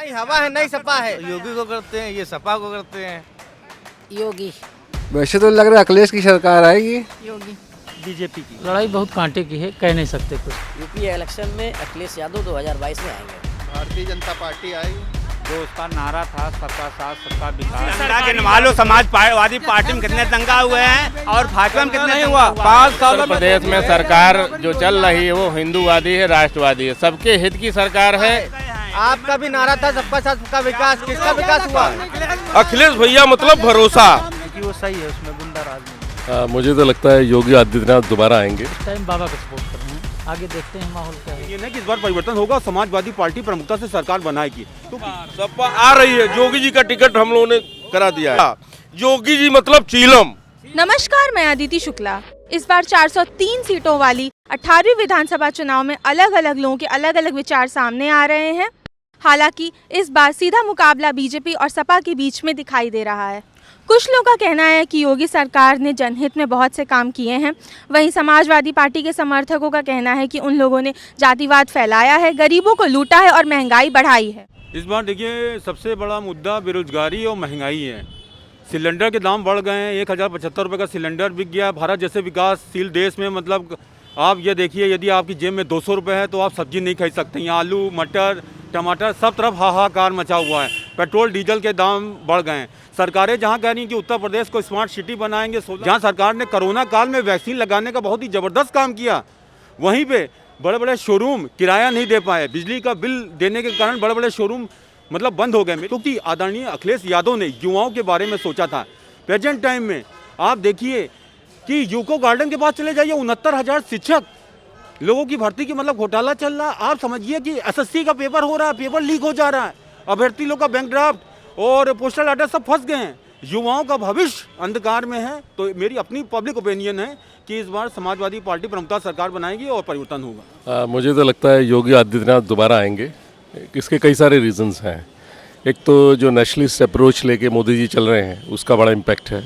नई हवा है, नई सपा है। योगी को करते हैं, ये सपा को करते हैं। योगी। वैसे तो लग रहा है अखिलेश की सरकार आएगी। योगी। बीजेपी की लड़ाई बहुत कांटे की है, कह नहीं सकते कुछ। यूपी इलेक्शन में अखिलेश यादव 2022 में आएंगे। भारतीय जनता पार्टी आएगी। जो उसका नारा था सबका साथ सबका विकास। दंगा के मालूम समाजवादी पार्टी में कितने दंगा हुए हैं और भाजपा में कितने हुआ। 5 साल प्रदेश में सरकार जो चल रही है वो हिंदूवादी है, राष्ट्रवादी है, सबके हित की सरकार है। आपका भी नारा था सबका साथ सबका विकास, किसका विकास हुआ? अखिलेश भैया मतलब भरोसा। वो सही है, उसमें गुंडा राज नहीं। मुझे तो लगता है योगी आदित्यनाथ दोबारा आएंगे। इस टाइम बाबा को सपोर्ट कर रहे हैं, आगे देखते हैं माहौल क्या है। ये नहीं कि इस बार परिवर्तन होगा, समाजवादी पार्टी प्रमुखता से सरकार बनाएगी। तो सपा आ रही है, योगी जी का टिकट हम लोगों ने करा दिया है। योगी जी मतलब चीलम। नमस्कार, मैं अदिति शुक्ला। इस बार 403 सीटों वाली 18वीं विधानसभा चुनाव में अलग अलग लोगों के अलग अलग विचार सामने आ रहे हैं। हालांकि इस बार सीधा मुकाबला बीजेपी और सपा के बीच में दिखाई दे रहा है। कुछ लोगों का कहना है कि योगी सरकार ने जनहित में बहुत से काम किए हैं, वहीं समाजवादी पार्टी के समर्थकों का कहना है कि उन लोगों ने जातिवाद फैलाया है, गरीबों को लूटा है और महंगाई बढ़ाई है। इस बार देखिए सबसे बड़ा मुद्दा बेरोजगारी और महंगाई है। सिलेंडर के दाम बढ़ गए हैं, 1075 रुपये का सिलेंडर बिक गया। भारत जैसे विकासशील देश में मतलब आप ये देखिए, यदि आपकी जेब में 200 रुपये है तो आप सब्जी नहीं खरीद सकते। यहाँ आलू मटर टमाटर सब तरफ हाहाकार मचा हुआ है। पेट्रोल डीजल के दाम बढ़ गए हैं। सरकारें जहाँ कह रही हैं कि उत्तर प्रदेश को स्मार्ट सिटी बनाएंगे, जहाँ सरकार ने कोरोना काल में वैक्सीन लगाने का बहुत ही ज़बरदस्त काम किया, वहीं पे बड़े बड़े शोरूम किराया नहीं दे पाए। बिजली का बिल देने के कारण बड़े बड़े शोरूम मतलब बंद हो गए। क्योंकि आदरणीय अखिलेश यादव ने युवाओं के बारे में सोचा था। प्रेजेंट टाइम में आप देखिए कि यूको गार्डन के पास चले जाइए, 69,000 शिक्षक लोगों की भर्ती की मतलब घोटाला चल रहा। आप समझिए कि एसएससी का पेपर हो रहा है, पेपर लीक हो जा रहा है, अभ्यर्थी लोग का बैंक ड्राफ्ट और पोस्टल आर्डर सब फंस गए हैं। युवाओं का भविष्य अंधकार में है। तो मेरी अपनी पब्लिक ओपिनियन है कि इस बार समाजवादी पार्टी प्रमुखता सरकार बनाएगी और परिवर्तन होगा। मुझे तो लगता है योगी आदित्यनाथ दोबारा आएंगे। इसके कई सारे रीजंस हैं। एक तो जो नेशनलिस्ट अप्रोच लेके मोदी जी चल रहे हैं उसका बड़ा इम्पैक्ट है।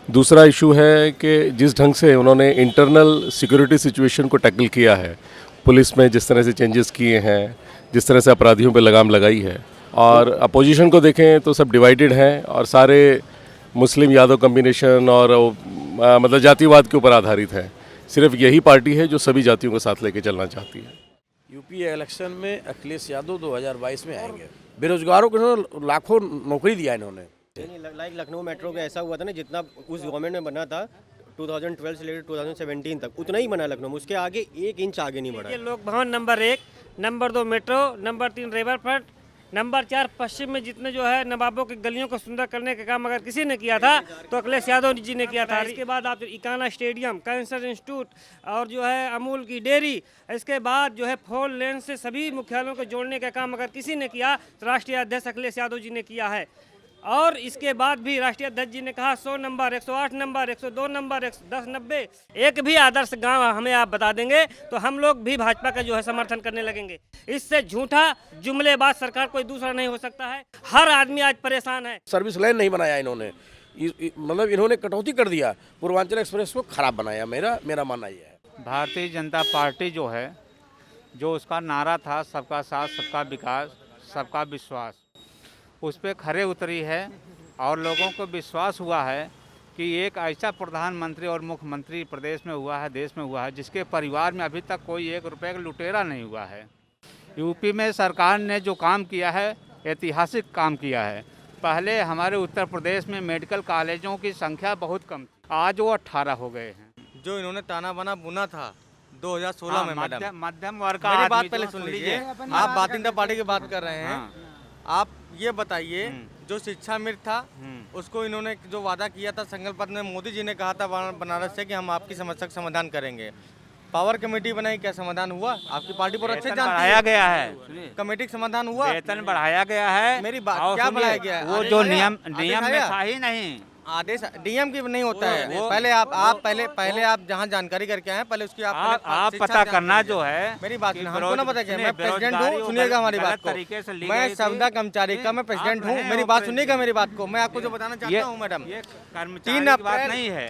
दूसरा इशू है कि जिस ढंग से उन्होंने इंटरनल सिक्योरिटी सिचुएशन को टैकल किया है, पुलिस में जिस तरह से चेंजेस किए हैं, जिस तरह से अपराधियों पे लगाम लगाई है, और अपोजिशन को देखें तो सब डिवाइडेड हैं और सारे मुस्लिम यादव कम्बिनेशन और मतलब जातिवाद के ऊपर आधारित है। सिर्फ यही पार्टी है जो सभी जातियों को साथ लेके चलना चाहती है। यूपी इलेक्शन में अखिलेश यादव 2022 में आएंगे। बेरोजगारों को लाखों नौकरी दिया इन्होंने। लाइक लखनऊ मेट्रो का ऐसा हुआ था ना, जितना उस गवर्नमेंट में बना था 2012 से लेकर 2017 तक उतना ही बना लखनऊ में, उसके आगे 1 इंच आगे नहीं बढ़ा। लोक भवन number 1, number 2 metro, number 3 river front, number 4 पश्चिम में जितने जो है नवाबों की गलियों को सुंदर करने का काम अगर किसी ने किया था तो अखिलेश यादव जी ने किया था। इसके बाद आप इकाना स्टेडियम, कैंसर इंस्टीट्यूट और जो है अमूल की डेयरी, इसके बाद जो है 4 लेन से सभी मुख्यालयों को जोड़ने का काम अगर किसी ने किया तो राष्ट्रीय अध्यक्ष अखिलेश यादव जी ने किया है। और इसके बाद भी राष्ट्रीय अध्यक्ष जी ने कहा 100 नंबर, 108 नंबर, 102 नंबर, 1090 एक भी आदर्श गांव हमें आप बता देंगे तो हम लोग भी भाजपा का जो है समर्थन करने लगेंगे। इससे झूठा जुमलेबाज सरकार कोई दूसरा नहीं हो सकता है। हर आदमी आज परेशान है। सर्विस लाइन नहीं बनाया इन्होंने, मतलब इन्होंने कटौती कर दिया, पूर्वांचल एक्सप्रेस को खराब बनाया। मेरा मानना ये है। भारतीय जनता पार्टी जो है, जो उसका नारा था सबका साथ सबका विकास सबका विश्वास, उस पर खरे उतरी है और लोगों को विश्वास हुआ है कि एक ऐसा प्रधानमंत्री और मुख्यमंत्री प्रदेश में हुआ है, देश में हुआ है, जिसके परिवार में अभी तक कोई 1 रुपये का लुटेरा नहीं हुआ है। यूपी में सरकार ने जो काम किया है ऐतिहासिक काम किया है। पहले हमारे उत्तर प्रदेश में मेडिकल कॉलेजों की संख्या बहुत कम थी, आज वो 18 हो गए हैं। जो इन्होंने ताना बाना बुना था 2016 में, मध्यम वर्ग का मेरी बात पहले सुन लीजिए। आप भारतीय जनता पार्टी की बात कर रहे हैं। आप ये बताइए, जो शिक्षा मित्र था उसको इन्होंने जो वादा किया था संकल्प पत्र में, मोदी जी ने कहा था बनारस से कि हम आपकी समस्या का समाधान करेंगे। पावर कमेटी बनाई, क्या समाधान हुआ? आपकी पार्टी पर अच्छे बढ़ाया गया है, कमेटी का समाधान हुआ, वेतन बढ़ाया गया है। मेरी बात क्या बढ़ाया गया है? वो जो नियम में था ही नहीं। आदेश डीएम की नहीं होता है। पहले आप जहाँ जानकारी करके आए पहले उसकी आप पता करना जो है। मेरी बात सुनिए, हमको ना पता क्या, मैं प्रेसिडेंट हूँ, सुनिएगा हमारी बात को। मैं संविदा कर्मचारी का मैं प्रेसिडेंट हूँ, मेरी बात सुनिएगा मेरी बात को। मैं आपको जो बताना चाहता हूँ मैडम,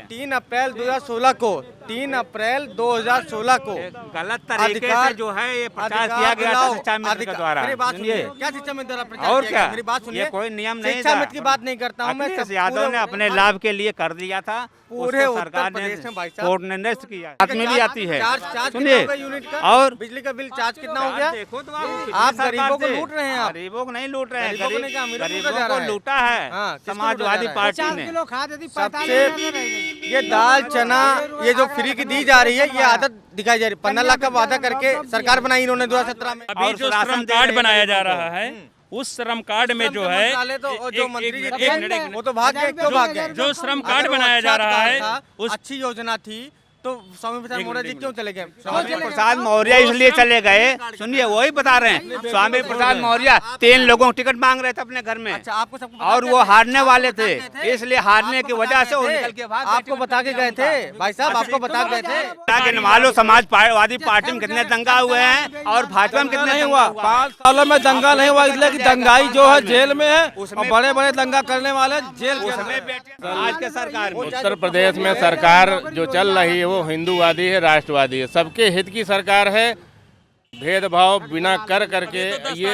3 अप्रैल 2016 को 3 अप्रैल 2016 को गलत तरीके से जो है ये प्रचार किया गया था शिक्षा मित्र के द्वारा। मेरी बात सुनिए, क्या शिक्षा मित्र द्वारा प्रचार और किया क्या, गया? मेरी बात सुनिए, ये कोई नियम नहीं शिक्षा था। मित्र की बात नहीं करता हूँ मैं। अखिलेश यादव ने अपने लाभ के लिए कर दिया था, पूरे उसको उत्तर सरकार ने प्रदेश में भाई साहब कोर्ट ने निरस्त किया। बात मिली आती है, चार्ज सुनिए। कितना हो गया यूनिट का? और बिजली का बिल चार्ज कितना हो गया? देखो तो आप गरीबों को लूट रहे हैं। आप गरीबों को नहीं लूट रहे हैं, गरीबों को नहीं, क्या अमीरों को गरीबों लूटा जा को रहा है? लूटा है हाँ, किसको समाजवादी लूटा जा रहा है? पार्टी ने। सबसे ये दाल चना ये जो फ्री की दी जा रही है, ये आदत दिखाई जा रही है। 15 लाख का वादा करके सरकार बनाई इन्होंने 2017 में। अभी जो श्रम कार्ड बनाया जा रहा है, उस श्रम कार्ड में जो है जो मंत्री जी थे वो तो भाग गए, क्यों भाग गए? जो श्रम कार्ड बनाया जा रहा है उस अच्छी योजना थी तो स्वामी प्रसाद मौर्य जी क्यों चले गए? स्वामी प्रसाद मौर्य इसलिए चले गए, सुनिए वही बता रहे हैं। स्वामी प्रसाद मौर्य 3 लोगों को टिकट मांग रहे थे अपने घर में। अच्छा, आपको सबको और वो हारने वाले थे, इसलिए हारने की वजह से वो निकल के भाग गए। आपको बता के गए थे भाई साहब, आपको बता गए थे। ताकि मालूम समाजवादी पार्टी में कितने दंगा हुए हैं और भाजपा में कितने नहीं हुआ। 5 सालों में दंगा नहीं हुआ, इसलिए कि दंगाई जो है जेल में है और बड़े बड़े दंगा करने वाले जेल में। आज के सरकार में उत्तर प्रदेश में सरकार जो चल रही है वो हिंदूवादी है, राष्ट्रवादी है, सबके हित की सरकार है। भेदभाव बिना कर करके ये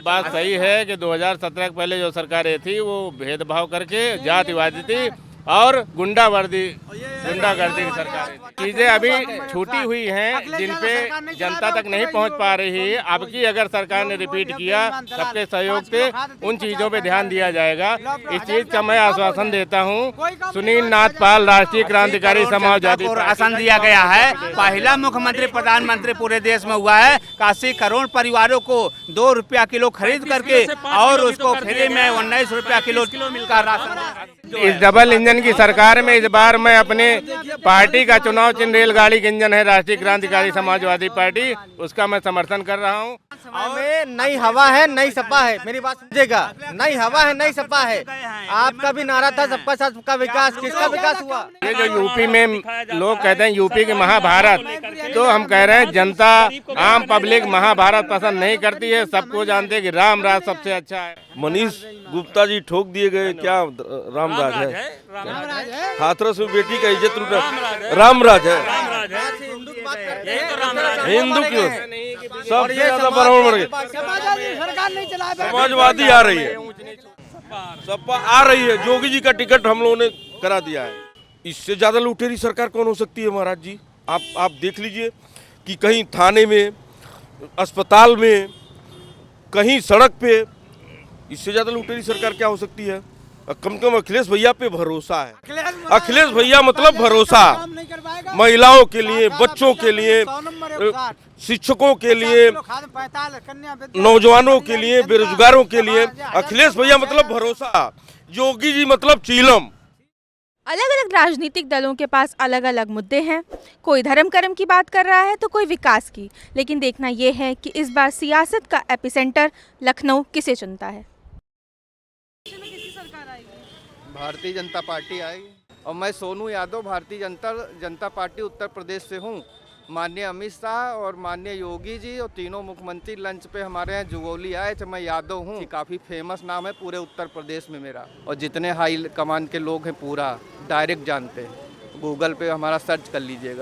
बात सही है कि 2017 के पहले जो सरकारें थी वो भेदभाव करके जातिवादी थी और गुंडागर्दी की सरकार है। चीज़ें अभी छूटी हुई हैं जिन पे जनता तक नहीं पहुंच पा रही है। अब की अगर सरकार ने रिपीट किया सबके सहयोग से उन चीज़ों पे ध्यान दिया जाएगा। इस चीज़ का मैं आश्वासन देता हूं। सुनील नाथ पाल, राष्ट्रीय क्रांतिकारी समाजवादी को आसन दिया गया है। पहला मुख्यमंत्री प्रधानमंत्री पूरे देश में हुआ है। 80 करोड़ परिवारों को 2 रुपया किलो खरीद करके और उसको फ्री में 19 रुपया किलो का राशन। इस डबल इंजन की सरकार में इस बार मैं अपने पार्टी का चुनाव चिन्ह रेलगाड़ी के इंजन है, राष्ट्रीय क्रांतिकारी समाजवादी पार्टी, उसका मैं समर्थन कर रहा हूँ। नई हवा है, नई सपा है, मेरी बात समझेगा। नई हवा है, नई सपा है। आपका भी नारा था सबका साथ सबका विकास, किसका विकास हुआ? ये जो यूपी में लोग कहते हैं यूपी के महाभारत, तो हम कह रहे हैं जनता आम पब्लिक महाभारत पसंद नहीं करती है। सबको जानते हैं कि राम राज सबसे अच्छा है। मनीष गुप्ता जी ठोक दिए गए, क्या रामराज है? हाथरस में बेटी का इज्जत लूटा, रामराज है। हिंदू क्यों? सबसे ज्यादा ब्राह्मण बढ़ गए। समाजवादी आ रही है, सपा आ रही है। जोगी जी का टिकट हम लोगों ने करा दिया है। इससे ज्यादा लुटेरी सरकार कौन हो सकती है महाराज जी? आप देख लीजिए कि कहीं थाने में, अस्पताल में, कहीं सड़क पे, इससे ज्यादा लुटेरी सरकार क्या हो सकती है? कम से कम अखिलेश भैया पे भरोसा है। अखिलेश भैया मतलब भरोसा, महिलाओं के लिए, बच्चों के लिए, शिक्षकों के लिए, नौजवानों के लिए, बेरोजगारों के लिए। अखिलेश भैया मतलब भरोसा, योगी जी मतलब चीलम। अलग अलग राजनीतिक दलों के पास अलग अलग मुद्दे हैं। कोई धर्म कर्म की बात कर रहा है तो कोई विकास की। लेकिन देखना यह है कि इस बार सियासत का एपिसेंटर लखनऊ किसे चुनता है। भारतीय जनता पार्टी आएगी और मैं सोनू यादव, भारतीय जनता पार्टी उत्तर प्रदेश से हूँ। माननीय अमित शाह और माननीय योगी जी और तीनों मुख्यमंत्री लंच पे हमारे यहाँ जुगोली आए थे। मैं यादव हूँ, काफ़ी फेमस नाम है पूरे उत्तर प्रदेश में मेरा, और जितने हाई कमान के लोग हैं पूरा डायरेक्ट जानते हैं। गूगल पे हमारा सर्च कर लीजिएगा।